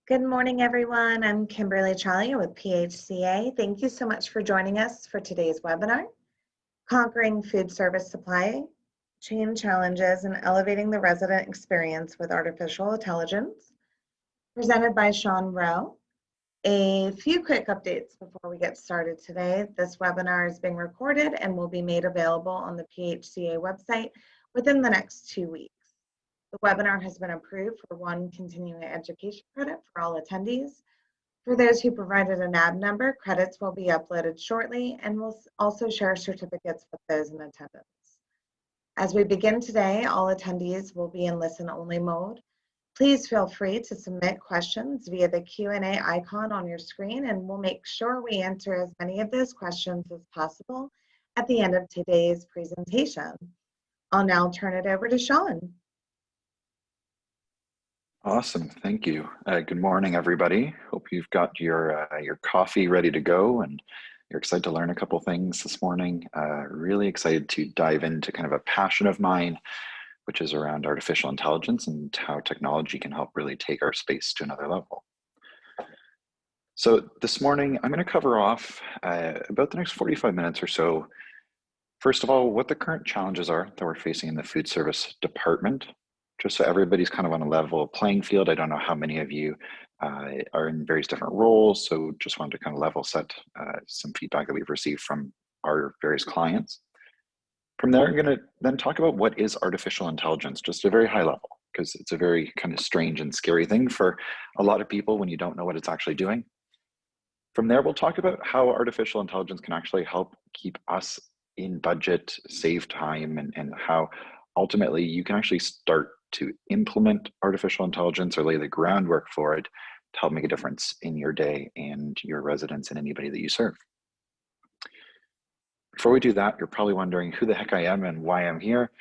Good morning, everyone. I'm Kimberly Chalia with PHCA. Thank you so much for joining us for today's webinar, Conquering Food Service Supply Chain Challenges and Elevating the Resident Experience with Artificial Intelligence, presented by Sean Rowe. A few quick updates before we get started today. This webinar is being recorded and will be made available on the PHCA website within the next 2 weeks. The webinar has been approved for 1 continuing education credit for all attendees. For those who provided an NAB number, credits will be uploaded shortly, and we'll also share certificates with those in attendance. As we begin today, all attendees will be in listen-only mode. Please feel free to submit questions via the Q&A icon on your screen, and we'll make sure we answer as many of those questions as possible at the end of today's presentation. I'll now turn it over to Sean. Awesome, thank you. Good morning, everybody. Hope you've got your coffee ready to go and you're excited to learn a couple things this morning. Really excited to dive into kind of a passion of mine, which is around artificial intelligence and how technology can help really take our space to another level. So this morning, I'm going to cover off about the next 45 minutes or so. First of all, what the current challenges are that we're facing in the food service department, just so everybody's kind of on a level playing field. I don't know how many of you are in various different roles, so just wanted to kind of level set some feedback that we've received from our various clients. From there, I'm going to then talk about what is artificial intelligence, just at a very high level, because it's a very kind of strange and scary thing for a lot of people when you don't know what it's actually doing. From there, we'll talk about how artificial intelligence can actually help keep us in budget, save time, and how ultimately you can actually start to implement artificial intelligence or lay the groundwork for it to help make a difference in your day and your residents and anybody that you serve. Before we do that, you're probably wondering who the heck I am and why I'm here.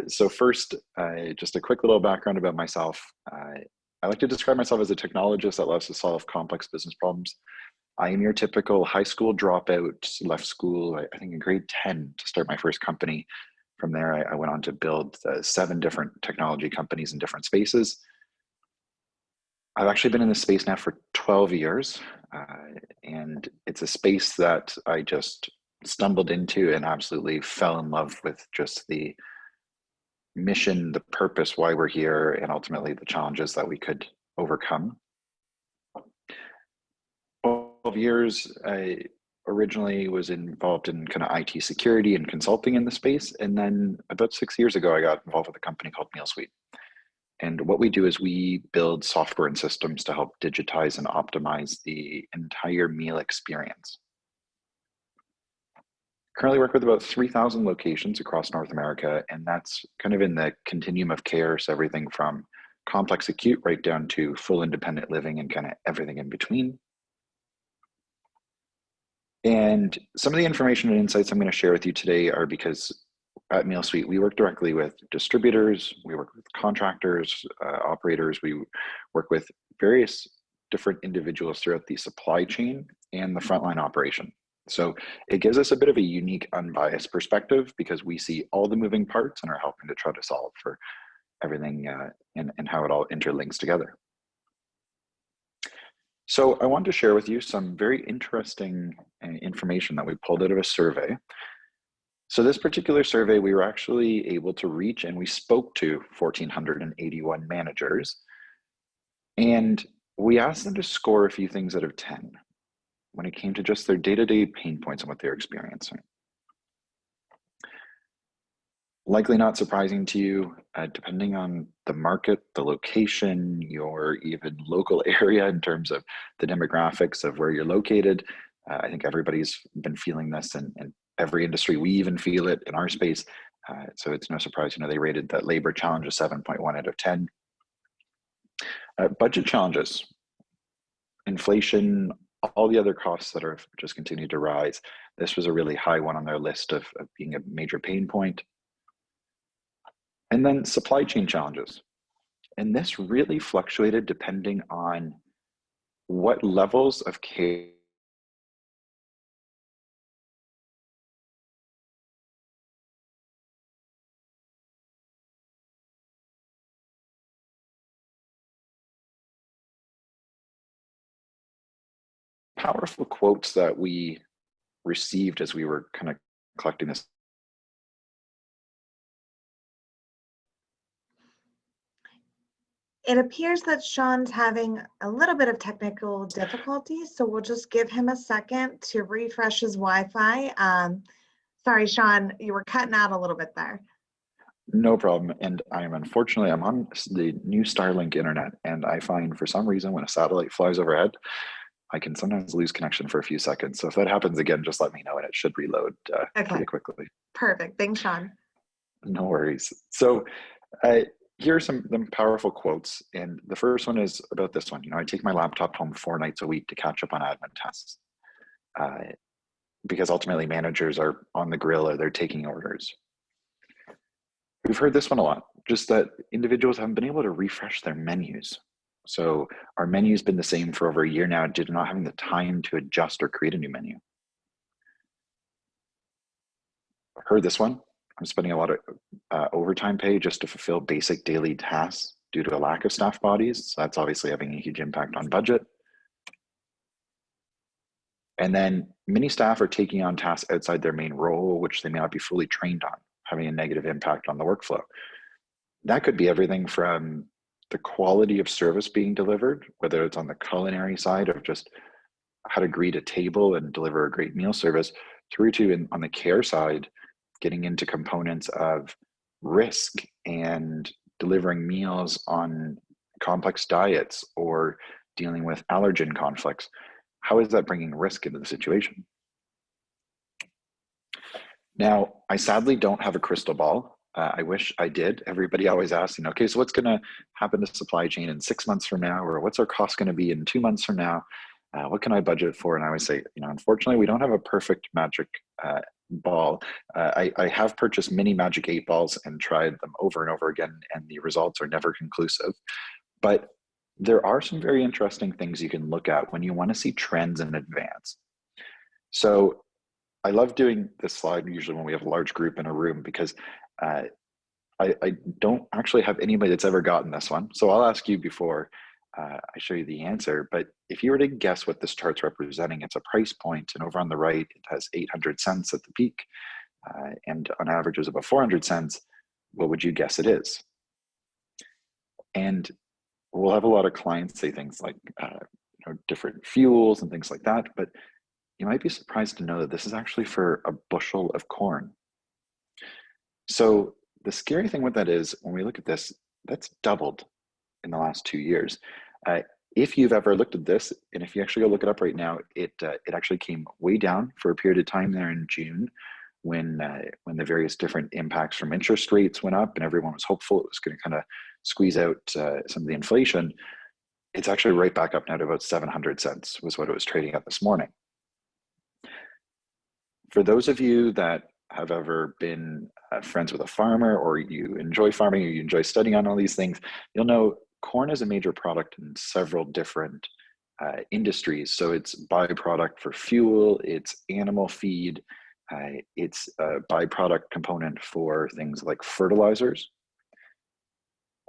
So first, just a quick little background about myself. I like to describe myself as a technologist that loves to solve complex business problems. I am your typical high school dropout, left school, I think in grade 10 to start my first company. From there, I went on to build 7 different technology companies in different spaces. I've actually been in this space now for 12 years, and it's a space that I just stumbled into and absolutely fell in love with just the mission, the purpose, why we're here, and ultimately the challenges that we could overcome. 12 years, I originally was involved in kind of IT security and consulting in the space. And then about 6 years ago, I got involved with a company called MealSuite. And what we do is we build software and systems to help digitize and optimize the entire meal experience. Currently work with about 3,000 locations across North America, and that's kind of in the continuum of care. So everything from complex acute right down to full independent living and kind of everything in between. And some of the information and insights I'm going to share with you today are because at MealSuite, we work directly with distributors, we work with contractors, operators, we work with various different individuals throughout the supply chain and the frontline operation. So it gives us a bit of a unique, unbiased perspective because we see all the moving parts and are helping to try to solve for everything and how it all interlinks together. So I wanted to share with you some very interesting information that we pulled out of a survey. So this particular survey, we were actually able to reach and we spoke to 1,481 managers. And we asked them to score a few things out of 10 when it came to just their day-to-day pain points and what they're experiencing. Likely not surprising to you, depending on the market, the location, your even local area in terms of the demographics of where you're located. I think everybody's been feeling this in every industry. We even feel it in our space. So it's no surprise, they rated that labor challenge a 7.1 out of 10. Budget challenges, inflation, all the other costs that are just continued to rise. This was a really high one on their list of being a major pain point. And then supply chain challenges. And this really fluctuated depending on what levels of care powerful quotes that we received as we were kind of collecting this. It appears that Sean's having a little bit of technical difficulties, so we'll just give him a second to refresh his Wi-Fi. Sorry, Sean, you were cutting out a little bit there. No problem. And I'm on the new Starlink internet, and I find for some reason when a satellite flies overhead, I can sometimes lose connection for a few seconds. So if that happens again, just let me know and it should reload pretty quickly. Perfect. Thanks, Sean. No worries. So here are some powerful quotes. And the first one is about this one. I take my laptop home 4 nights a week to catch up on admin tasks because ultimately managers are on the grill or they're taking orders. We've heard this one a lot, just that individuals haven't been able to refresh their menus. So our menu's been the same for over a year now, due to not having the time to adjust or create a new menu. Heard this one. I'm spending a lot of overtime pay just to fulfill basic daily tasks due to a lack of staff bodies. So that's obviously having a huge impact on budget. And then many staff are taking on tasks outside their main role, which they may not be fully trained on, having a negative impact on the workflow. That could be everything from the quality of service being delivered, whether it's on the culinary side of just how to greet a table and deliver a great meal service, through to on the care side, getting into components of risk and delivering meals on complex diets or dealing with allergen conflicts. How is that bringing risk into the situation? Now, I sadly don't have a crystal ball. I wish I did. Everybody always asks, okay, so what's going to happen to supply chain in 6 months from now? Or what's our cost going to be in 2 months from now? What can I budget for? And I always say, unfortunately, we don't have a perfect magic ball. I have purchased many Magic 8 balls and tried them over and over again, and the results are never conclusive. But there are some very interesting things you can look at when you want to see trends in advance. So I love doing this slide usually when we have a large group in a room, because I don't actually have anybody that's ever gotten this one. So I'll ask you before I show you the answer. But if you were to guess what this chart's representing, it's a price point, and over on the right, it has 800 cents at the peak, and on average is about 400 cents. What would you guess it is? And we'll have a lot of clients say things like different fuels and things like that, but you might be surprised to know that this is actually for a bushel of corn. So the scary thing with that is, when we look at this, that's doubled in the last 2 years. If you've ever looked at this, and if you actually go look it up right now, it actually came way down for a period of time there in June, when the various different impacts from interest rates went up and everyone was hopeful it was going to kind of squeeze out some of the inflation. It's actually right back up now to about 700 cents was what it was trading at this morning. For those of you that have ever been friends with a farmer, or you enjoy farming, or you enjoy studying on all these things, you'll know corn is a major product in several different industries. So it's byproduct for fuel, it's animal feed, it's a byproduct component for things like fertilizers.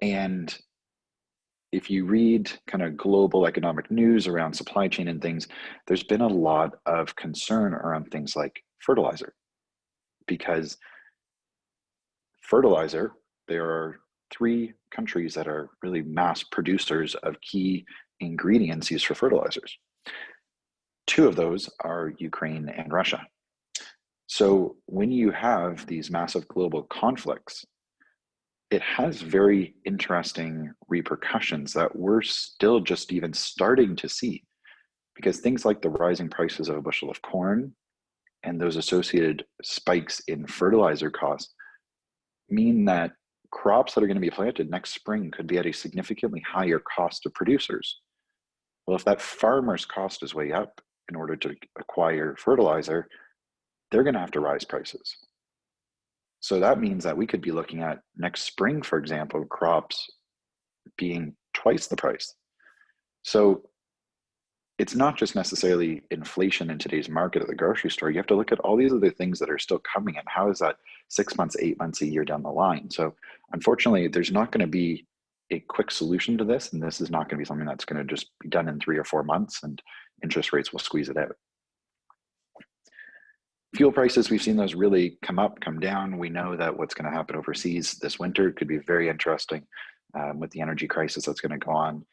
And if you read kind of global economic news around supply chain and things, there's been a lot of concern around things like fertilizer, because fertilizer, there are 3 countries that are really mass producers of key ingredients used for fertilizers. 2 of those are Ukraine and Russia. So when you have these massive global conflicts, it has very interesting repercussions that we're still just even starting to see, because things like the rising prices of a bushel of corn and those associated spikes in fertilizer costs mean that crops that are going to be planted next spring could be at a significantly higher cost to producers. Well, if that farmer's cost is way up in order to acquire fertilizer, they're going to have to rise prices. So that means that we could be looking at next spring, for example, crops being twice the price. So it's not just necessarily inflation in today's market at the grocery store. You have to look at all these other things that are still coming, and how is that 6 months, 8 months, a year down the line? So unfortunately, there's not going to be a quick solution to this, and this is not going to be something that's going to just be done in 3 or 4 months and interest rates will squeeze it out. Fuel prices, we've seen those really come up, come down. We know that what's going to happen overseas this winter could be very interesting with the energy crisis that's going to go on.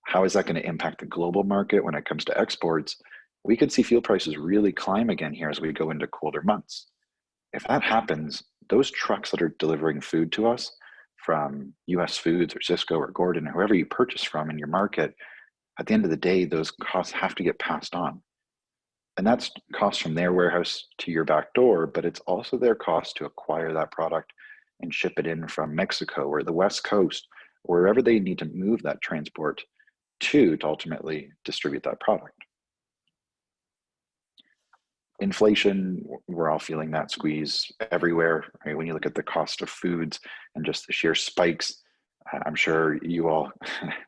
How is that going to impact the global market when it comes to exports? We could see fuel prices really climb again here as we go into colder months. If that happens, those trucks that are delivering food to us from US Foods or Cisco or Gordon, or whoever you purchase from in your market, at the end of the day, those costs have to get passed on. And that's costs from their warehouse to your back door, but it's also their cost to acquire that product and ship it in from Mexico or the West Coast, wherever they need to move that transport to ultimately distribute that product. Inflation, we're all feeling that squeeze everywhere, right? When you look at the cost of foods and just the sheer spikes, I'm sure you all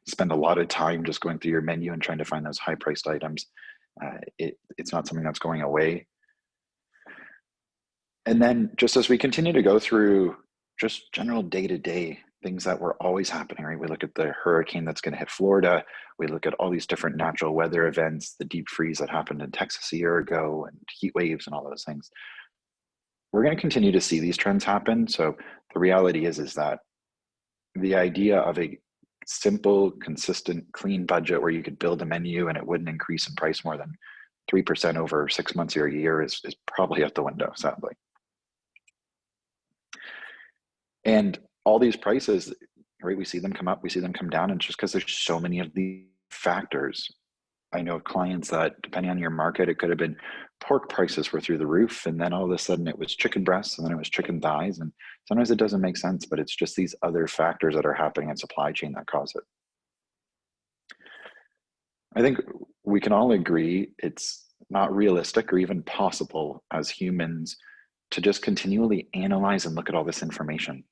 spend a lot of time just going through your menu and trying to find those high-priced items. It's not something that's going away. And then just as we continue to go through just general day-to-day things that were always happening, right? We look at the hurricane that's going to hit Florida. We look at all these different natural weather events, the deep freeze that happened in Texas a year ago, and heat waves and all those things. We're going to continue to see these trends happen. So the reality is that the idea of a simple, consistent, clean budget where you could build a menu and it wouldn't increase in price more than 3% over 6 months or a year is probably out the window, sadly. And all these prices, right, we see them come up, we see them come down, and just because there's so many of the factors. I know clients that, depending on your market, it could have been pork prices were through the roof, and then all of a sudden it was chicken breasts, and then it was chicken thighs, and sometimes it doesn't make sense, but it's just these other factors that are happening in supply chain that cause it. I think we can all agree it's not realistic or even possible as humans to just continually analyze and look at all this information.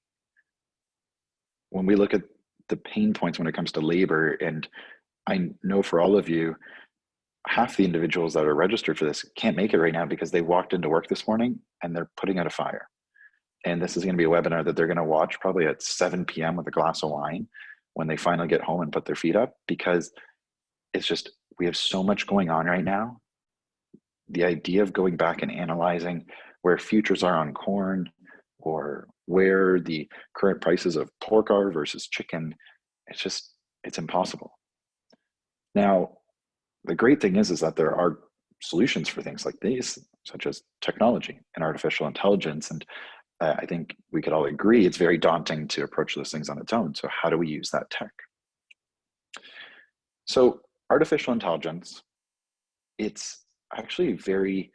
When we look at the pain points when it comes to labor, and I know for all of you, half the individuals that are registered for this can't make it right now because they walked into work this morning and they're putting out a fire. And this is going to be a webinar that they're going to watch probably at 7 p.m. with a glass of wine when they finally get home and put their feet up, because it's just, we have so much going on right now. The idea of going back and analyzing where futures are on corn or where the current prices of pork are versus chicken, it's impossible. Now, the great thing is that there are solutions for things like these, such as technology and artificial intelligence. And I think we could all agree it's very daunting to approach those things on its own. So how do we use that tech? So artificial intelligence, it's actually a very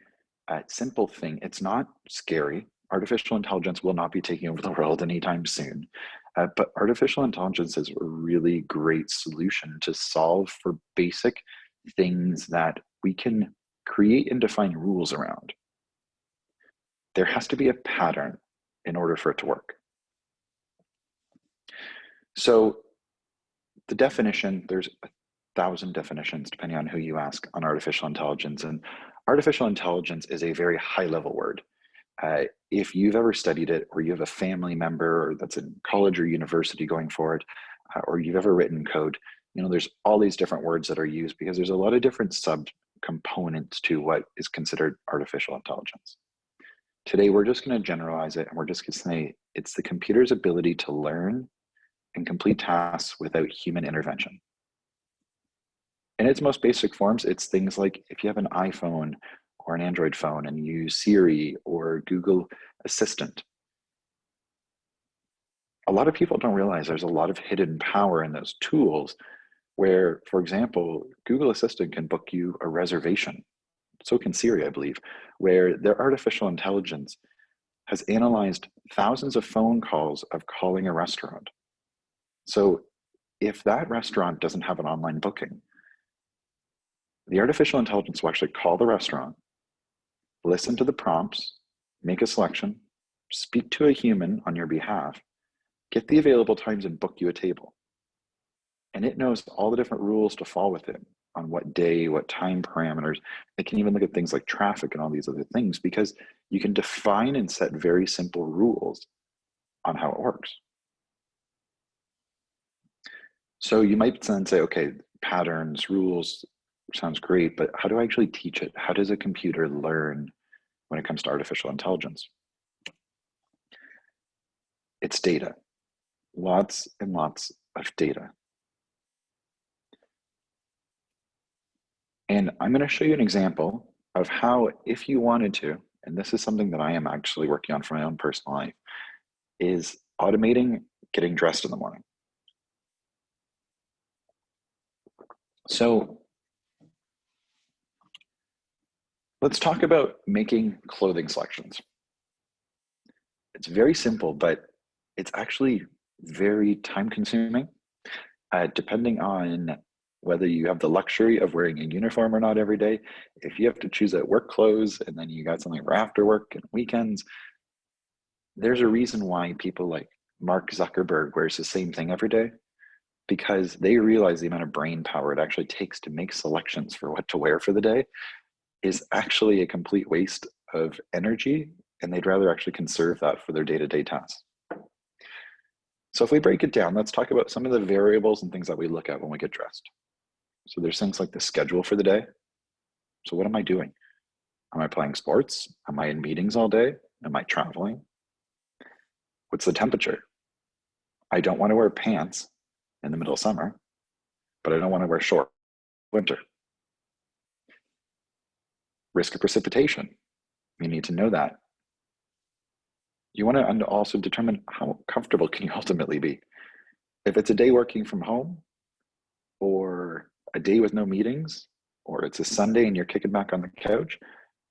simple thing. It's not scary. Artificial intelligence will not be taking over the world anytime soon. But artificial intelligence is a really great solution to solve for basic things that we can create and define rules around. There has to be a pattern in order for it to work. So the definition, there's 1,000 definitions depending on who you ask on artificial intelligence. And artificial intelligence is a very high-level word. If you've ever studied it, or you have a family member that's in college or university going for it, or you've ever written code, there's all these different words that are used because there's a lot of different sub-components to what is considered artificial intelligence. Today, we're just going to generalize it, and we're just going to say it's the computer's ability to learn and complete tasks without human intervention. In its most basic forms, it's things like if you have an iPhone or an Android phone and you use Siri or Google Assistant. A lot of people don't realize there's a lot of hidden power in those tools where, for example, Google Assistant can book you a reservation. So can Siri, I believe, where their artificial intelligence has analyzed thousands of phone calls of calling a restaurant. So if that restaurant doesn't have an online booking, the artificial intelligence will actually call the restaurant, listen to the prompts, make a selection, speak to a human on your behalf, get the available times and book you a table. And it knows all the different rules to fall within on what day, what time parameters. It can even look at things like traffic and all these other things because you can define and set very simple rules on how it works. So you might then say, okay, patterns, rules, which sounds great, but how do I actually teach it? How does a computer learn when it comes to artificial intelligence? It's data, lots and lots of data. And I'm going to show you an example of how, if you wanted to, and this is something that I am actually working on for my own personal life, is automating getting dressed in the morning. So let's talk about making clothing selections. It's very simple, but it's actually very time consuming, depending on whether you have the luxury of wearing a uniform or not every day. If you have to choose at work clothes and then you got something for after work and weekends, there's a reason why people like Mark Zuckerberg wears the same thing every day, because they realize the amount of brain power it actually takes to make selections for what to wear for the day is actually a complete waste of energy, and they'd rather actually conserve that for their day-to-day tasks. So if we break it down, let's talk about some of the variables and things that we look at when we get dressed. So there's things like the schedule for the day. So what am I doing? Am I playing sports? Am I in meetings all day? Am I traveling? What's the temperature? I don't want to wear pants in the middle of summer, but I don't want to wear shorts in winter. Risk of precipitation. You need to know that. You want to also determine how comfortable can you ultimately be. If it's a day working from home, or a day with no meetings, or it's a Sunday and you're kicking back on the couch,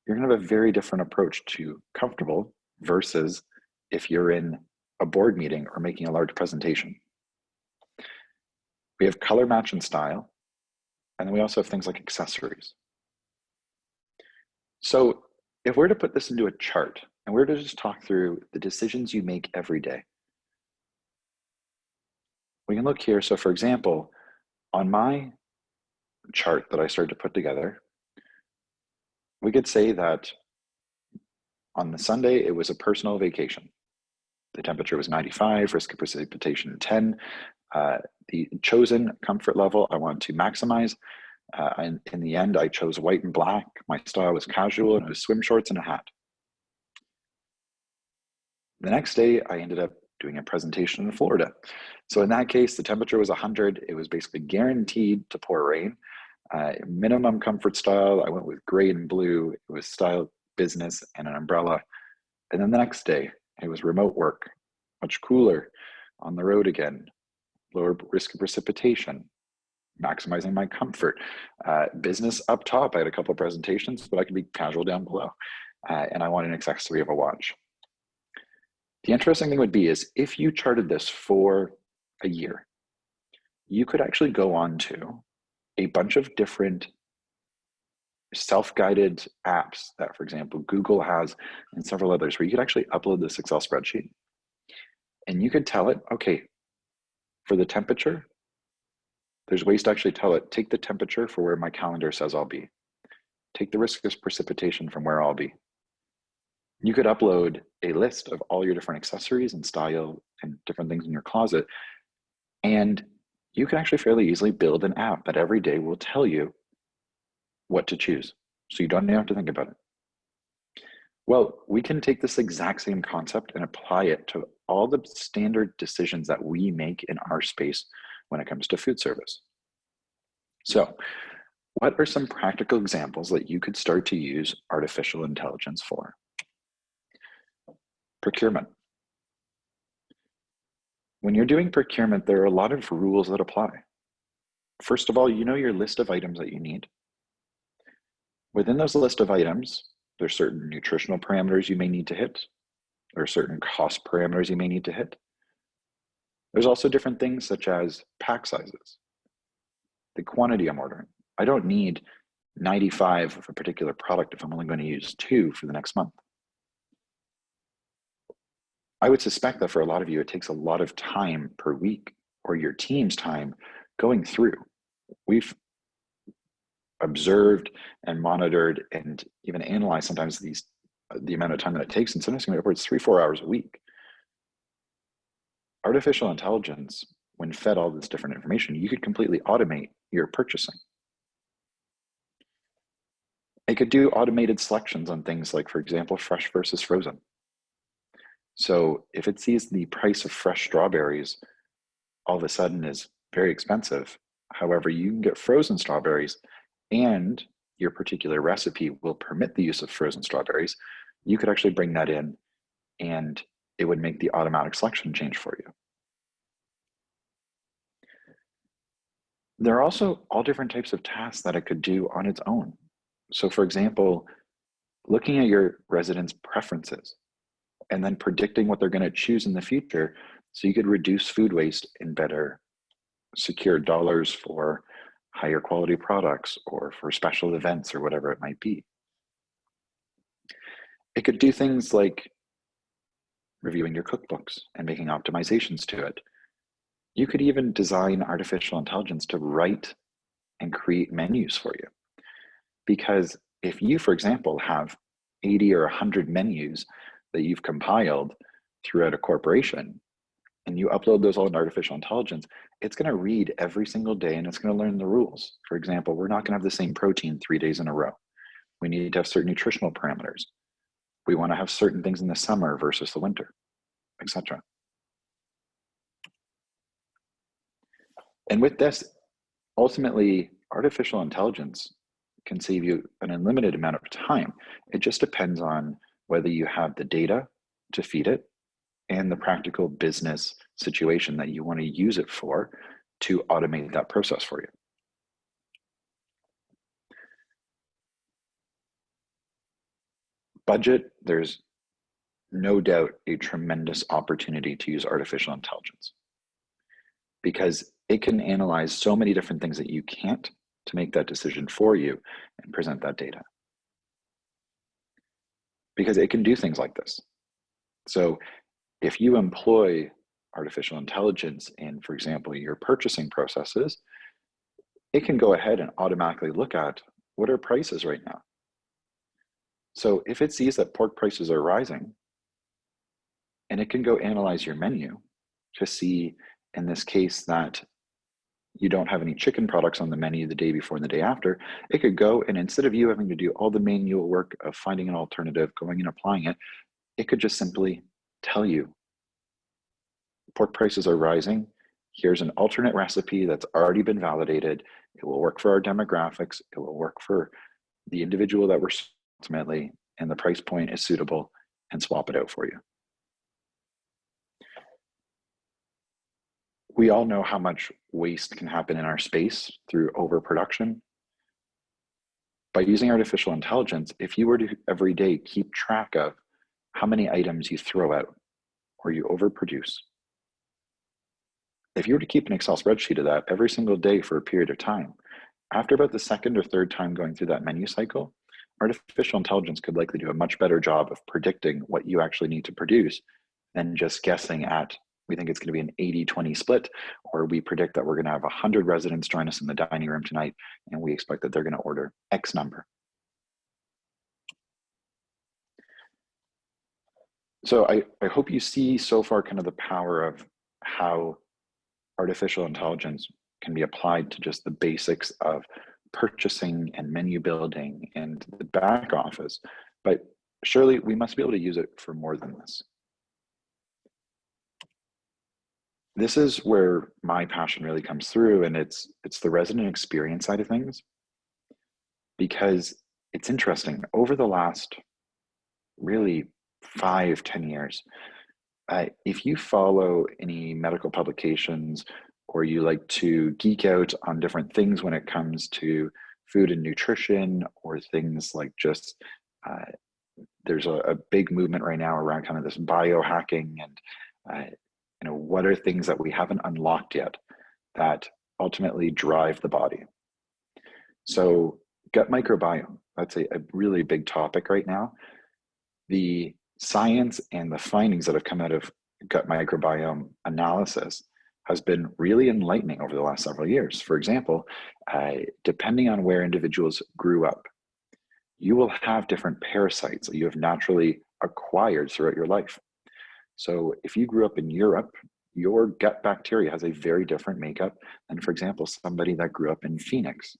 you're going to have a very different approach to comfortable versus if you're in a board meeting or making a large presentation. We have color match and style, and then we also have things like accessories. So if we're to put this into a chart and we're to just talk through the decisions you make every day, we can look here. So for example, on my chart that I started to put together, we could say that on the Sunday, it was a personal vacation. The temperature was 95, risk of precipitation 10. The chosen comfort level I want to maximize. And in the end, I chose white and black. My style was casual and it was swim shorts and a hat. The next day, I ended up doing a presentation in Florida. So in that case, the temperature was 100. It was basically guaranteed to pour rain. Minimum comfort style, I went with gray and blue. It was style business and an umbrella. And then the next day, it was remote work, much cooler, on the road again, lower risk of precipitation, maximizing my comfort. Business up top, I had a couple of presentations, but I could be casual down below. And I want an accessory of a watch. The interesting thing would be is if you charted this for a year, you could actually go on to a bunch of different self-guided apps that, for example, Google has and several others, where you could actually upload this Excel spreadsheet. And you could tell it, okay, for the temperature, there's ways to actually tell it, take the temperature for where my calendar says I'll be. Take the risk of precipitation from where I'll be. You could upload a list of all your different accessories and style and different things in your closet. And you can actually fairly easily build an app that every day will tell you what to choose. So you don't have to think about it. Well, we can take this exact same concept and apply it to all the standard decisions that we make in our space when it comes to food service. So what are some practical examples that you could start to use artificial intelligence for? Procurement. When you're doing procurement, there are a lot of rules that apply. First of all, you know your list of items that you need. Within those list of items, there's certain nutritional parameters you may need to hit. There are certain cost parameters you may need to hit. There's also different things such as pack sizes, the quantity I'm ordering. I don't need 95 of a particular product if I'm only going to use 2 for the next month. I would suspect that for a lot of you, it takes a lot of time per week, or your team's time going through. We've observed and monitored and even analyzed sometimes the amount of time that it takes, and sometimes it can be upwards 3-4 hours a week. Artificial intelligence, when fed all this different information, you could completely automate your purchasing. It could do automated selections on things like, for example, fresh versus frozen. So if it sees the price of fresh strawberries all of a sudden is very expensive, however, you can get frozen strawberries and your particular recipe will permit the use of frozen strawberries, you could actually bring that in and it would make the automatic selection change for you. There are also all different types of tasks that it could do on its own. So for example, looking at your residents' preferences and then predicting what they're going to choose in the future so you could reduce food waste and better secure dollars for higher quality products or for special events or whatever it might be. It could do things like reviewing your cookbooks and making optimizations to it. You could even design artificial intelligence to write and create menus for you. Because if you, for example, have 80 or 100 menus that you've compiled throughout a corporation, and you upload those all in artificial intelligence, it's going to read every single day and it's going to learn the rules. For example, we're not going to have the same protein 3 days in a row. We need to have certain nutritional parameters. We want to have certain things in the summer versus the winter, etc. And with this, ultimately, artificial intelligence can save you an unlimited amount of time. It just depends on whether you have the data to feed it and the practical business situation that you want to use it for to automate that process for you. Budget, there's no doubt a tremendous opportunity to use artificial intelligence because it can analyze so many different things that you can't to make that decision for you and present that data. Because it can do things like this. So if you employ artificial intelligence in, for example, your purchasing processes, it can go ahead and automatically look at what are prices right now. So if it sees that pork prices are rising, and it can go analyze your menu to see, in this case, that you don't have any chicken products on the menu the day before and the day after, it could go and instead of you having to do all the manual work of finding an alternative, going and applying it, it could just simply tell you, pork prices are rising. Here's an alternate recipe that's already been validated. It will work for our demographics. It will work for the individual that we're ultimately, and the price point is suitable, and swap it out for you. We all know how much waste can happen in our space through overproduction. By using artificial intelligence, if you were to every day keep track of how many items you throw out or you overproduce, if you were to keep an Excel spreadsheet of that every single day for a period of time, after about the second or third time going through that menu cycle, artificial intelligence could likely do a much better job of predicting what you actually need to produce than just guessing at, we think it's going to be an 80-20 split, or we predict that we're going to have 100 residents join us in the dining room tonight, and we expect that they're going to order X number. So I hope you see so far kind of the power of how artificial intelligence can be applied to just the basics of purchasing and menu building and the back office, but surely we must be able to use it for more than this. This is where my passion really comes through, and it's the resident experience side of things, because it's interesting. Over the last really 5-10 years, if you follow any medical publications or you like to geek out on different things when it comes to food and nutrition, or things like just, there's a big movement right now around kind of this biohacking and what are things that we haven't unlocked yet that ultimately drive the body. So gut microbiome, that's a really big topic right now. The science and the findings that have come out of gut microbiome analysis has been really enlightening over the last several years. For example, depending on where individuals grew up, you will have different parasites that you have naturally acquired throughout your life. So if you grew up in Europe, your gut bacteria has a very different makeup than, for example, somebody that grew up in Phoenix.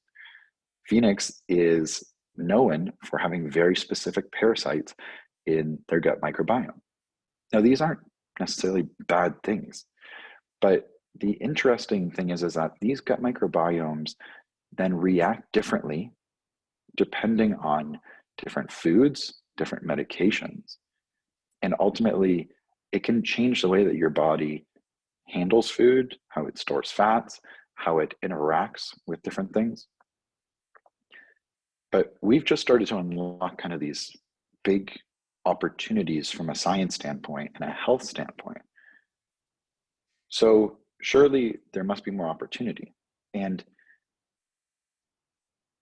Phoenix is known for having very specific parasites in their gut microbiome. Now, these aren't necessarily bad things, but the interesting thing is that these gut microbiomes then react differently depending on different foods, different medications, and ultimately it can change the way that your body handles food, how it stores fats, how it interacts with different things. But we've just started to unlock kind of these big opportunities from a science standpoint and a health standpoint. So surely there must be more opportunity. And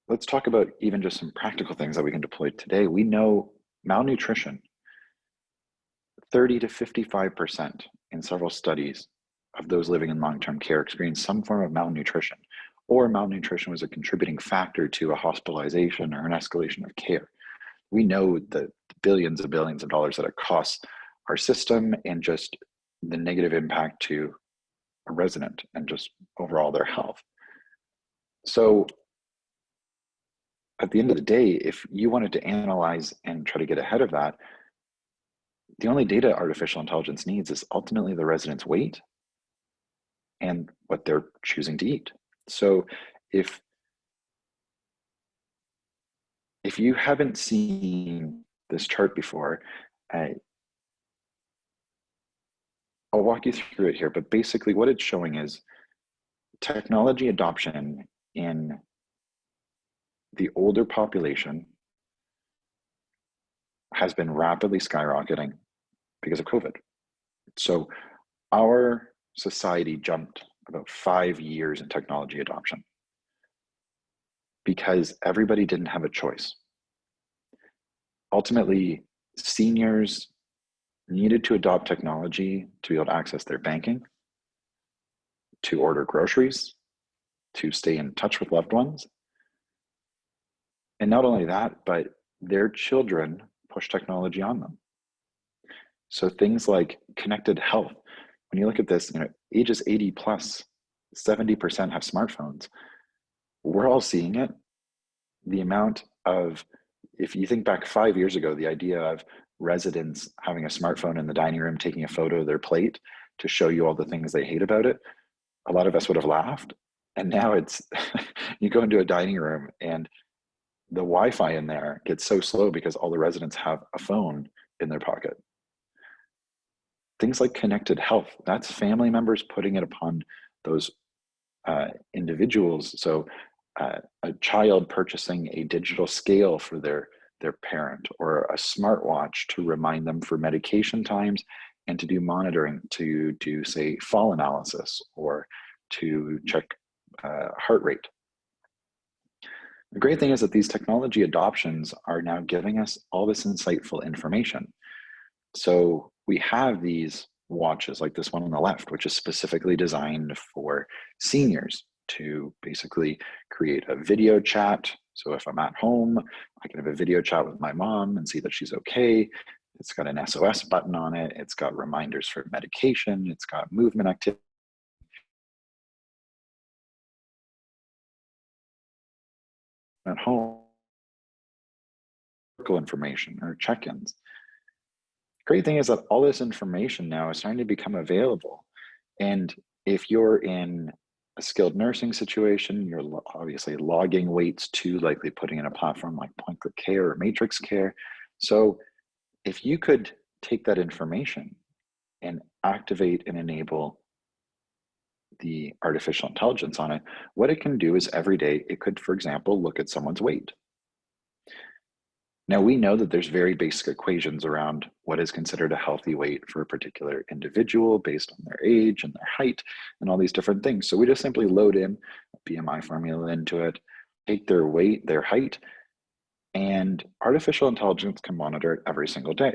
let's talk about even just some practical things that we can deploy today. We know malnutrition, 30 to 55% in several studies of those living in long-term care experience some form of malnutrition, or malnutrition was a contributing factor to a hospitalization or an escalation of care. We know the billions and billions of dollars that it costs our system and just the negative impact to a resident and just overall their health. So at the end of the day, if you wanted to analyze and try to get ahead of that, the only data artificial intelligence needs is ultimately the resident's weight and what they're choosing to eat. So if you haven't seen this chart before, I'll walk you through it here, but basically what it's showing is technology adoption in the older population has been rapidly skyrocketing because of COVID. So our society jumped about 5 years in technology adoption because everybody didn't have a choice. Ultimately, seniors needed to adopt technology to be able to access their banking, to order groceries, to stay in touch with loved ones. And not only that, but their children push technology on them. So things like connected health, when you look at this, ages 80 plus, 70% have smartphones. We're all seeing it. The amount of, if you think back 5 years ago, the idea of residents having a smartphone in the dining room, taking a photo of their plate to show you all the things they hate about it, a lot of us would have laughed. And now it's, you go into a dining room and the Wi-Fi in there gets so slow because all the residents have a phone in their pocket. Things like connected health, that's family members putting it upon those individuals. So a child purchasing a digital scale for their parent, or a smartwatch to remind them for medication times and to do monitoring, to do, say, fall analysis or to check heart rate. The great thing is that these technology adoptions are now giving us all this insightful information. So we have these watches like this one on the left, which is specifically designed for seniors to basically create a video chat. So if I'm at home, I can have a video chat with my mom and see that she's okay. It's got an SOS button on it. It's got reminders for medication. It's got movement activity at home, information or check-ins. Great thing is that all this information now is starting to become available. And if you're in a skilled nursing situation, you're obviously logging weights to likely putting in a platform like Point Click Care or Matrix Care. So if you could take that information and activate and enable the artificial intelligence on it, what it can do is every day it could, for example, look at someone's weight. Now we know that there's very basic equations around what is considered a healthy weight for a particular individual based on their age and their height and all these different things. So we just simply load in a BMI formula into it, take their weight, their height, and artificial intelligence can monitor it every single day.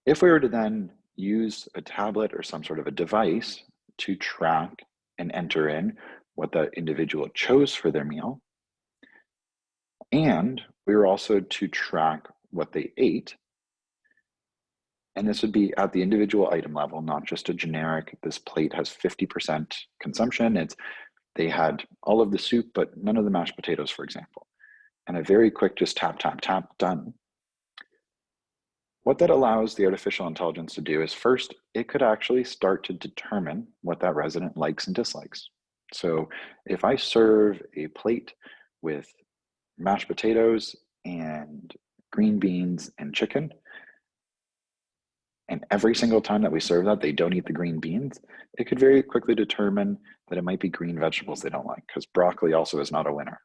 If we were to then use a tablet or some sort of a device to track and enter in what the individual chose for their meal, and we were also to track what they ate, and this would be at the individual item level, not just a generic, this plate has 50% consumption, it's They had all of the soup, but none of the mashed potatoes, for example. And a very quick just tap, tap, tap, done. What that allows the artificial intelligence to do is first, it could actually start to determine what that resident likes and dislikes. So if I serve a plate with mashed potatoes and green beans and chicken, and every single time that we serve that, they don't eat the green beans, it could very quickly determine that it might be green vegetables they don't like, because broccoli also is not a winner.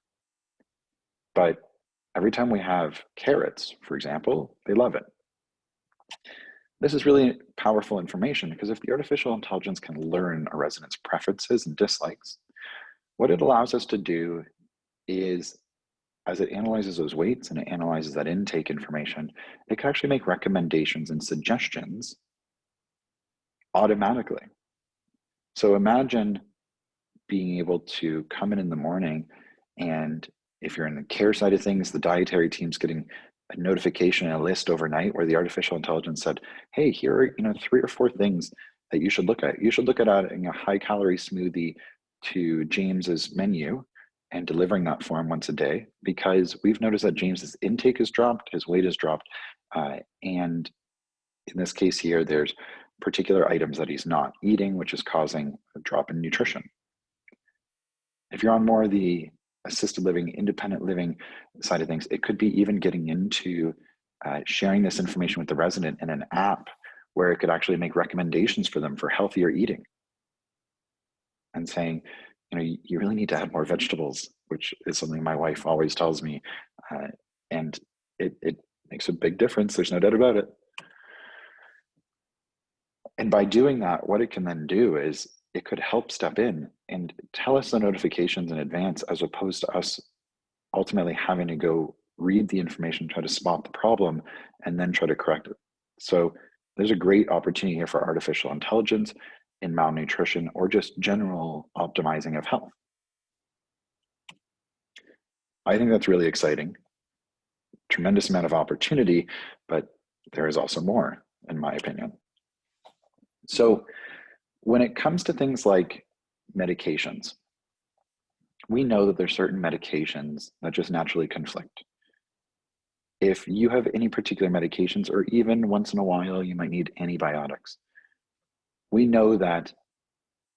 But every time we have carrots, for example, they love it. This is really powerful information because if the artificial intelligence can learn a resident's preferences and dislikes, what it allows us to do is, as it analyzes those weights and it analyzes that intake information, it can actually make recommendations and suggestions automatically. So imagine being able to come in the morning, and if you're in the care side of things, the dietary team's getting a notification and a list overnight where the artificial intelligence said, hey, here are 3 or 4 things that you should look at. You should look at adding a high-calorie smoothie to James's menu and delivering that for him once a day, because we've noticed that James's intake has dropped, his weight has dropped, and in this case here, there's particular items that he's not eating, which is causing a drop in nutrition. If you're on more of the assisted living, independent living side of things, it could be even getting into sharing this information with the resident in an app where it could actually make recommendations for them for healthier eating and saying, you really need to add more vegetables, which is something my wife always tells me. And it makes a big difference. There's no doubt about it. And by doing that, what it can then do is it could help step in and tell us the notifications in advance, as opposed to us ultimately having to go read the information, try to spot the problem, and then try to correct it. So there's a great opportunity here for artificial intelligence in malnutrition or just general optimizing of health. I think that's really exciting. Tremendous amount of opportunity, but there is also more, in my opinion. So when it comes to things like medications, we know that there's certain medications that just naturally conflict. If you have any particular medications, or even once in a while, you might need antibiotics, we know that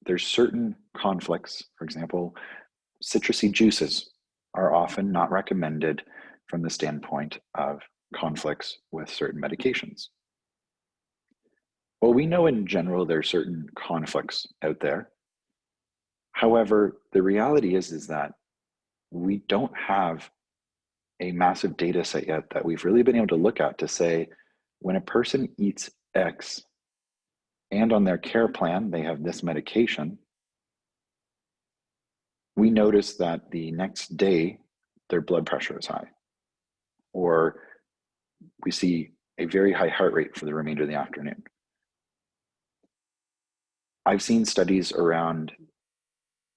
there's certain conflicts. For example, citrusy juices are often not recommended from the standpoint of conflicts with certain medications. Well, we know in general there are certain conflicts out there. However, the reality is that we don't have a massive data set yet that we've really been able to look at to say, when a person eats X and on their care plan they have this medication, we notice that the next day their blood pressure is high, or we see a very high heart rate for the remainder of the afternoon. I've seen studies around,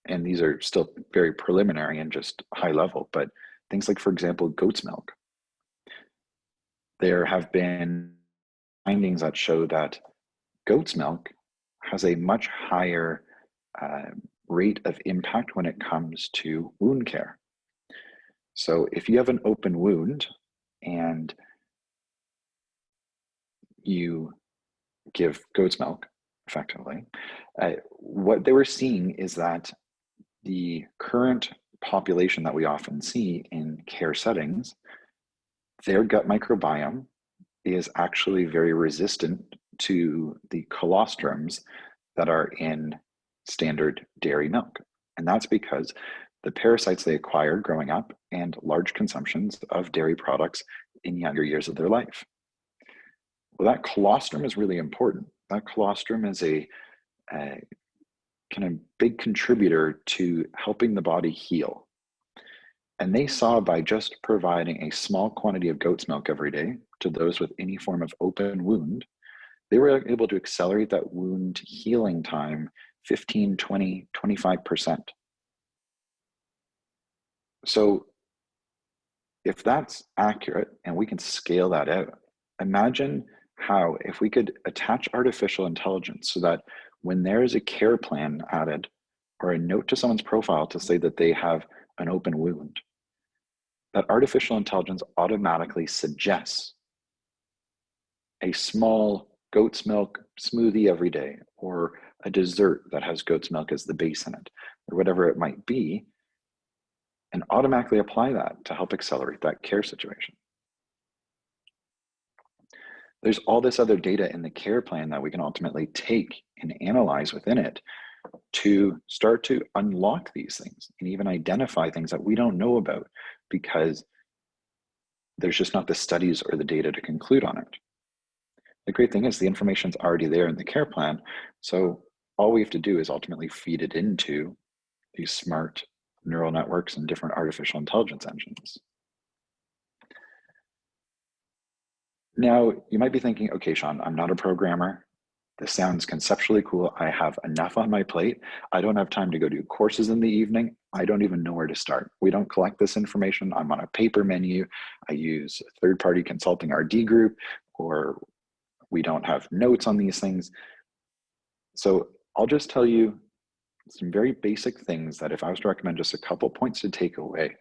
and these are still very preliminary and just high level, but things like, for example, goat's milk. There have been findings that show that goat's milk has a much higher rate of impact when it comes to wound care. So if you have an open wound and you give goat's milk, effectively, what they were seeing is that the current population that we often see in care settings, their gut microbiome is actually very resistant to the colostrums that are in standard dairy milk. And that's because the parasites they acquired growing up and large consumptions of dairy products in younger years of their life. Well, that colostrum is really important. That colostrum is a kind of big contributor to helping the body heal. And they saw by just providing a small quantity of goat's milk every day to those with any form of open wound, they were able to accelerate that wound healing time 15, 20, 25%. So if that's accurate and we can scale that out, imagine how if we could attach artificial intelligence so that when there is a care plan added or a note to someone's profile to say that they have an open wound, that artificial intelligence automatically suggests a small goat's milk smoothie every day, or a dessert that has goat's milk as the base in it, or whatever it might be, and automatically apply that to help accelerate that care situation. There's all this other data in the care plan that we can ultimately take and analyze within it to start to unlock these things and even identify things that we don't know about because there's just not the studies or the data to conclude on it. The great thing is the information's already there in the care plan, so all we have to do is ultimately feed it into these smart neural networks and different artificial intelligence engines. Now, you might be thinking, okay, Sean, I'm not a programmer. This sounds conceptually cool. I have enough on my plate. I don't have time to go do courses in the evening. I don't even know where to start. We don't collect this information. I'm on a paper menu. I use a third-party consulting RD group, or we don't have notes on these things. So I'll just tell you some very basic things that if I was to recommend just a couple points to take away,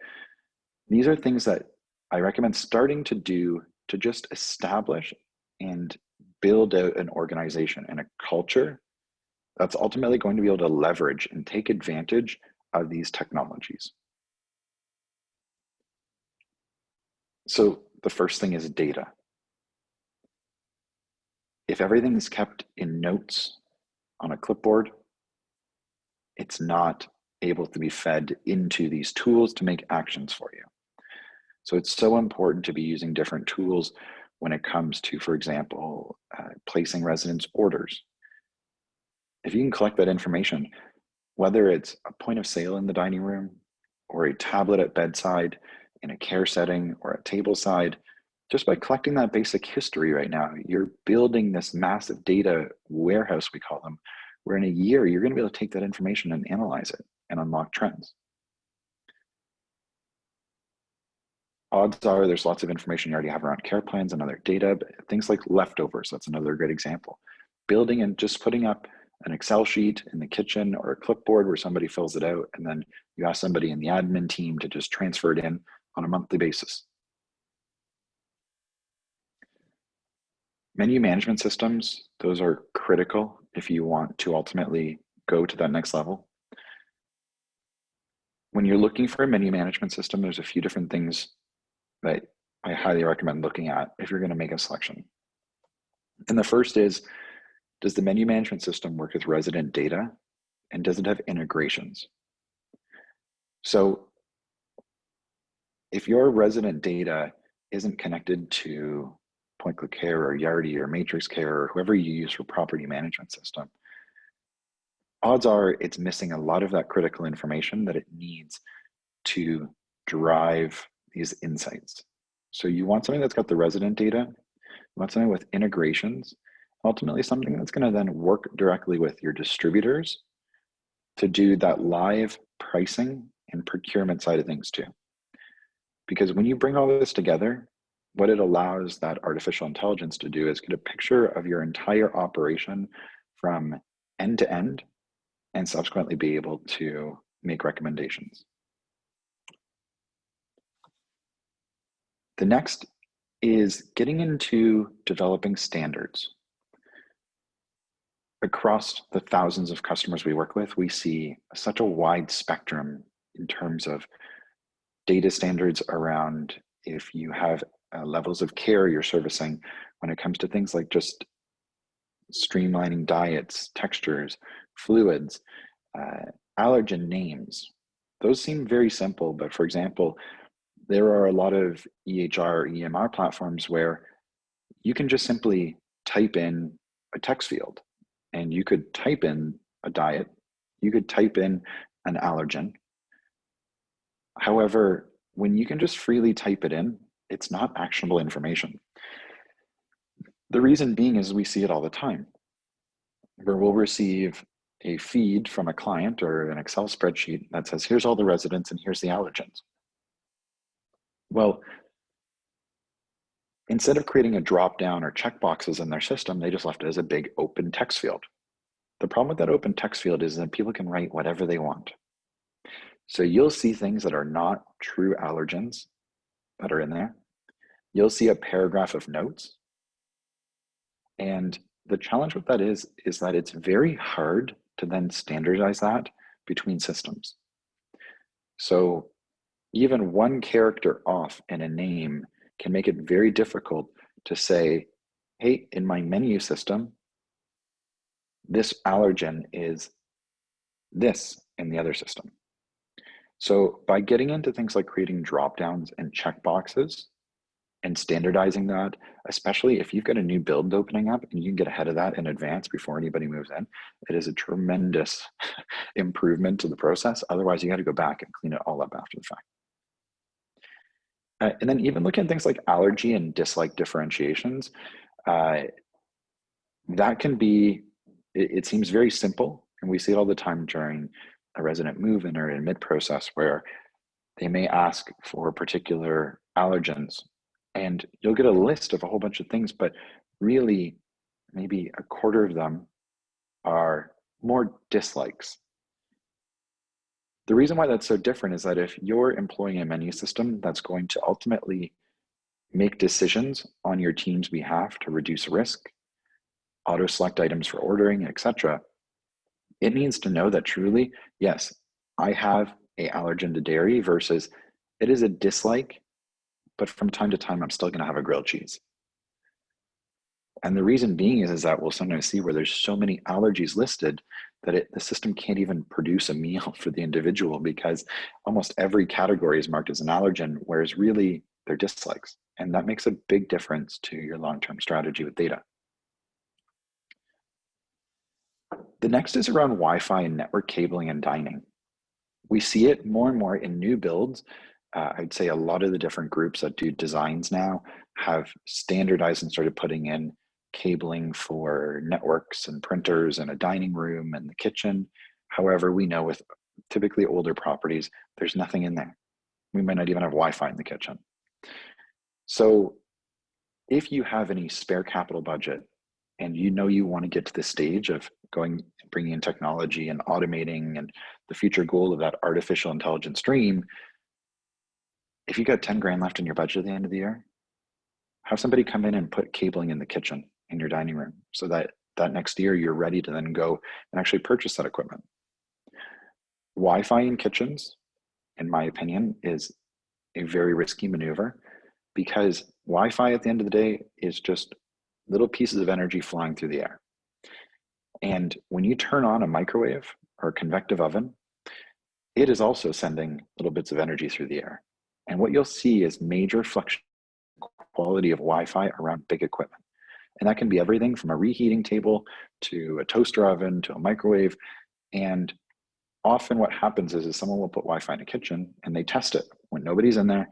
these are things that I recommend starting to do to just establish and build out an organization and a culture that's ultimately going to be able to leverage and take advantage of these technologies. So the first thing is data. If everything is kept in notes on a clipboard, it's not able to be fed into these tools to make actions for you. So it's so important to be using different tools when it comes to, for example, placing residents' orders. If you can collect that information, whether it's a point of sale in the dining room or a tablet at bedside in a care setting or a tableside, just by collecting that basic history right now, you're building this massive data warehouse, we call them, where in a year, you're going to be able to take that information and analyze it and unlock trends. Odds are there's lots of information you already have around care plans and other data, but things like leftovers, that's another great example. Building and just putting up an Excel sheet in the kitchen or a clipboard where somebody fills it out, and then you ask somebody in the admin team to just transfer it in on a monthly basis. Menu management systems, those are critical if you want to ultimately go to that next level. When you're looking for a menu management system, there's a few different things that I highly recommend looking at if you're going to make a selection. And the first is, does the menu management system work with resident data, and does it have integrations? So if your resident data isn't connected to Point Click Care or Yardi or Matrix Care or whoever you use for property management system, odds are it's missing a lot of that critical information that it needs to drive these insights. So you want something that's got the resident data, you want something with integrations, ultimately something that's going to then work directly with your distributors to do that live pricing and procurement side of things too. Because when you bring all this together, what it allows that artificial intelligence to do is get a picture of your entire operation from end to end and subsequently be able to make recommendations. The next is getting into developing standards. Across the thousands of customers we work with, we see such a wide spectrum in terms of data standards around if you have levels of care you're servicing when it comes to things like just streamlining diets, textures, fluids, allergen names. Those seem very simple, but for example, there are a lot of EHR, EMR platforms where you can just simply type in a text field and you could type in a diet, you could type in an allergen. However, when you can just freely type it in, it's not actionable information. The reason being is we see it all the time, where we'll receive a feed from a client or an Excel spreadsheet that says, here's all the residents and here's the allergens. Well, instead of creating a drop down or check boxes in their system, they just left it as a big open text field. The problem with that open text field is that people can write whatever they want. So you'll see things that are not true allergens that are in there. You'll see a paragraph of notes. And the challenge with that is that it's very hard to then standardize that between systems. So even one character off in a name can make it very difficult to say, hey, in my menu system, this allergen is this in the other system. So by getting into things like creating dropdowns and checkboxes and standardizing that, especially if you've got a new build opening up and you can get ahead of that in advance before anybody moves in, it is a tremendous improvement to the process. Otherwise, you got to go back and clean it all up after the fact. And then even looking at things like allergy and dislike differentiations, that can be, it seems very simple, and we see it all the time during a resident move-in or in mid-process where they may ask for particular allergens, and you'll get a list of a whole bunch of things, but really maybe a quarter of them are more dislikes. The reason why that's so different is that if you're employing a menu system that's going to ultimately make decisions on your team's behalf to reduce risk, auto select items for ordering, etc., it needs to know that truly, yes, I have an allergen to dairy versus it is a dislike, but from time to time, I'm still going to have a grilled cheese. And the reason being is that we'll sometimes see where there's so many allergies listed that the system can't even produce a meal for the individual because almost every category is marked as an allergen, whereas really they're dislikes. And that makes a big difference to your long-term strategy with data. The next is around Wi-Fi and network cabling and dining. We see it more and more in new builds. I'd say a lot of the different groups that do designs now have standardized and started putting in cabling for networks and printers and a dining room and the kitchen. However, we know with typically older properties, there's nothing in there. We might not even have Wi-Fi in the kitchen. So if you have any spare capital budget and you know you want to get to the stage of bringing in technology and automating and the future goal of that artificial intelligence stream, if you got 10 grand left in your budget at the end of the year, have somebody come in and put cabling in the kitchen in your dining room so that next year you're ready to then go and actually purchase that equipment. Wi-Fi in kitchens, in my opinion, is a very risky maneuver because Wi-Fi at the end of the day is just little pieces of energy flying through the air. And when you turn on a microwave or a convective oven, it is also sending little bits of energy through the air. And what you'll see is major fluctuation quality of Wi-Fi around big equipment. And that can be everything from a reheating table to a toaster oven to a microwave. And often what happens is someone will put Wi-Fi in a kitchen and they test it when nobody's in there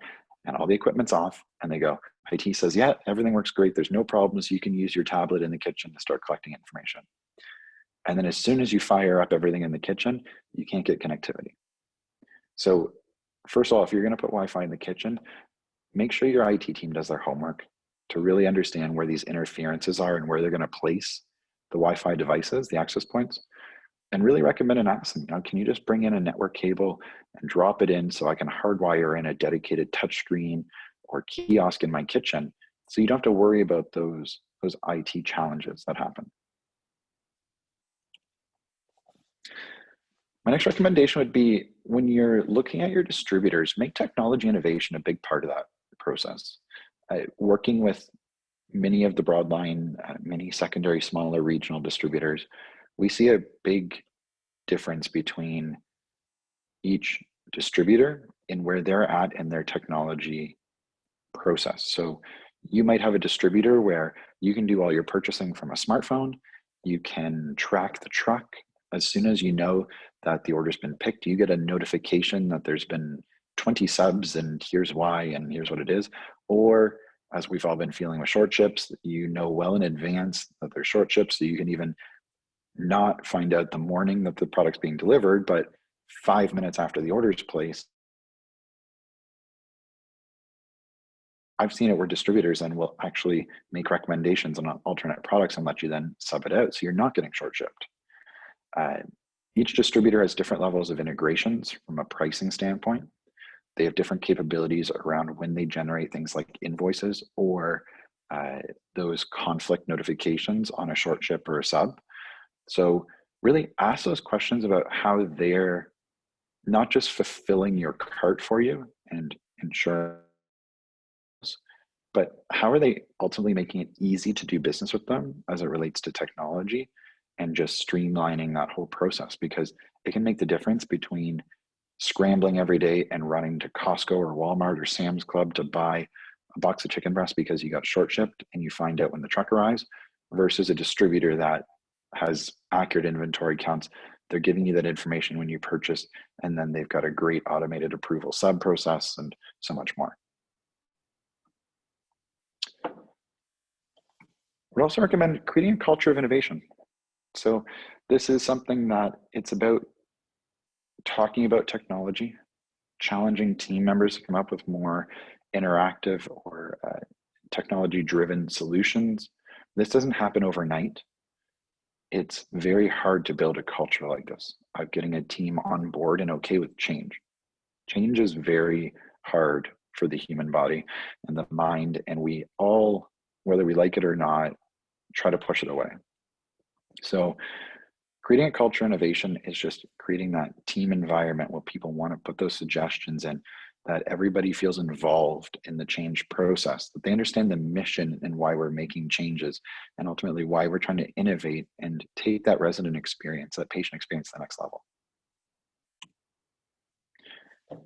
and all the equipment's off and they go, IT says, yeah, everything works great. There's no problems. You can use your tablet in the kitchen to start collecting information. And then as soon as you fire up everything in the kitchen, you can't get connectivity. So first of all, if you're going to put Wi-Fi in the kitchen, make sure your IT team does their homework to really understand where these interferences are and where they're going to place the Wi-Fi devices, the access points, and really recommend and ask them, can you just bring in a network cable and drop it in so I can hardwire in a dedicated touchscreen or kiosk in my kitchen so you don't have to worry about those IT challenges that happen. My next recommendation would be when you're looking at your distributors, make technology innovation a big part of that process. Working with many of the broadline, many secondary, smaller regional distributors, we see a big difference between each distributor in where they're at in their technology process. So you might have a distributor where you can do all your purchasing from a smartphone. You can track the truck. As soon as you know that the order's been picked, you get a notification that there's been 20 subs and here's why and here's what it is. Or as we've all been feeling with short ships, you know well in advance that there's short ships, so you can even not find out the morning that the product's being delivered, but 5 minutes after the order's placed. I've seen it where distributors then will actually make recommendations on alternate products and let you then sub it out, so you're not getting short shipped. Uh, each distributor has different levels of integrations from a pricing standpoint. They have different capabilities around when they generate things like invoices or those conflict notifications on a short ship or a sub. So really ask those questions about how they're not just fulfilling your cart for you and ensure, but how are they ultimately making it easy to do business with them as it relates to technology and just streamlining that whole process, because it can make the difference between scrambling every day and running to Costco or Walmart or Sam's Club to buy a box of chicken breast because you got short shipped and you find out when the truck arrives, versus a distributor that has accurate inventory counts. They're giving you that information when you purchase, and then they've got a great automated approval sub process and so much more. We'd also recommend creating a culture of innovation. So this is something that it's about talking about technology, challenging team members to come up with more interactive or technology-driven solutions. This doesn't happen overnight. It's very hard to build a culture like this, of getting a team on board and okay with change. Change is very hard for the human body and the mind, and we all, whether we like it or not, try to push it away. So creating a culture innovation is just creating that team environment where people want to put those suggestions in, that everybody feels involved in the change process, that they understand the mission and why we're making changes, and ultimately why we're trying to innovate and take that resident experience, that patient experience to the next level.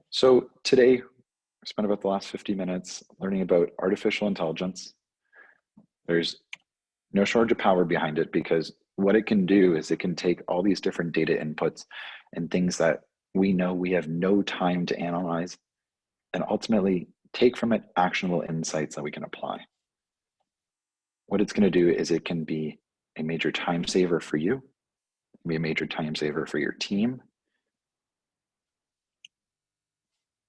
So today, I spent about the last 50 minutes learning about artificial intelligence. There's no shortage of power behind it, because what it can do is it can take all these different data inputs and things that we know we have no time to analyze, and ultimately take from it actionable insights that we can apply. What it's going to do is it can be a major time saver for you, be a major time saver for your team.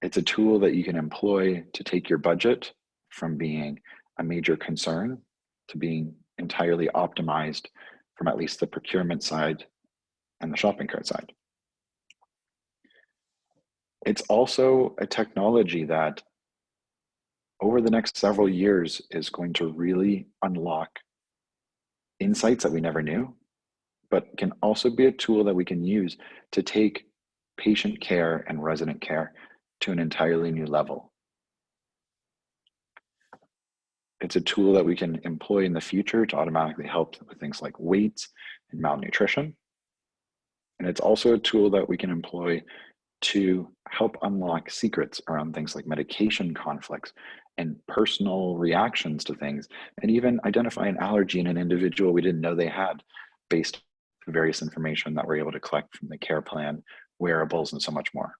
It's a tool that you can employ to take your budget from being a major concern to being entirely optimized from at least the procurement side and the shopping cart side. It's also a technology that over the next several years is going to really unlock insights that we never knew, but can also be a tool that we can use to take patient care and resident care to an entirely new level. It's a tool that we can employ in the future to automatically help with things like weight and malnutrition. And it's also a tool that we can employ to help unlock secrets around things like medication conflicts and personal reactions to things, and even identify an allergy in an individual we didn't know they had based on various information that we're able to collect from the care plan, wearables, and so much more.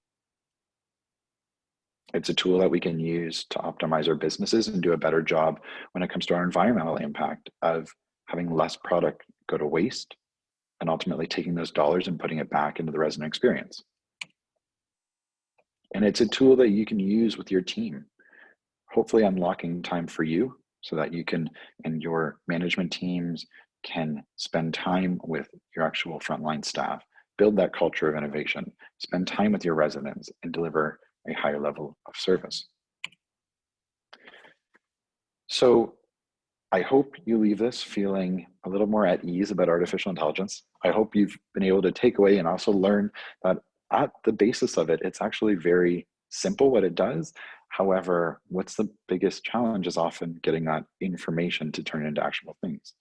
It's a tool that we can use to optimize our businesses and do a better job when it comes to our environmental impact of having less product go to waste and ultimately taking those dollars and putting it back into the resident experience. And it's a tool that you can use with your team, hopefully unlocking time for you so that you can, and your management teams can spend time with your actual frontline staff, build that culture of innovation, spend time with your residents, and deliver a higher level of service. So I hope you leave this feeling a little more at ease about artificial intelligence. I hope you've been able to take away and also learn that at the basis of it, it's actually very simple what it does. However, what's the biggest challenge is often getting that information to turn into actionable things.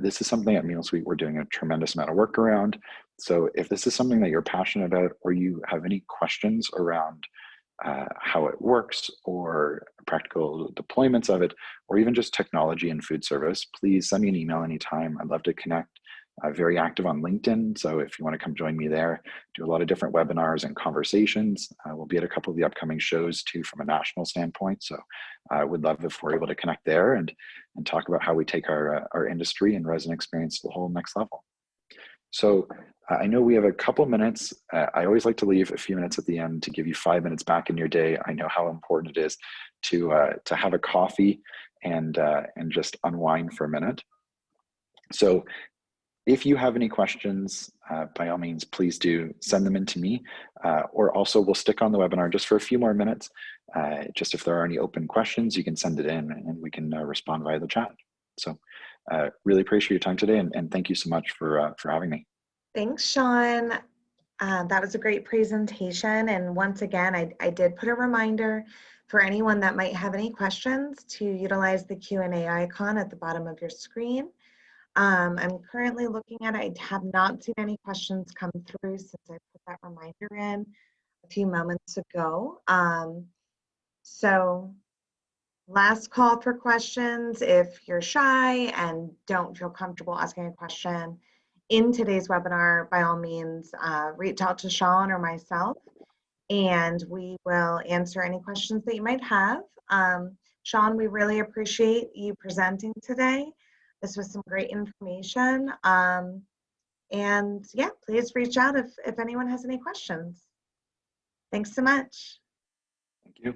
This is something at Meal Suite we're doing a tremendous amount of work around. So if this is something that you're passionate about, or you have any questions around how it works or practical deployments of it, or even just technology and food service, please send me an email anytime. I'd love to connect. I'm very active on LinkedIn, so if you want to come join me there, do a lot of different webinars and conversations. We'll be at a couple of the upcoming shows too from a national standpoint, so I would love if we're able to connect there and talk about how we take our industry and resident experience to the whole next level. So I know we have a couple minutes. I always like to leave a few minutes at the end to give you 5 minutes back in your day. I know how important it is to have a coffee and just unwind for a minute. So If you have any questions, by all means, please do send them in to me, or also we'll stick on the webinar just for a few more minutes. Just if there are any open questions, you can send it in and we can respond via the chat. So really appreciate your time today, and thank you so much for having me. Thanks, Sean. That was a great presentation. And once again, I did put a reminder for anyone that might have any questions to utilize the Q&A icon at the bottom of your screen. I'm currently looking at it. I have not seen any questions come through since I put that reminder in a few moments ago. So last call for questions. If you're shy and don't feel comfortable asking a question in today's webinar, by all means, reach out to Sean or myself, and we will answer any questions that you might have. Sean, we really appreciate you presenting today. This was some great information. And yeah, please reach out if anyone has any questions. Thanks so much. Thank you.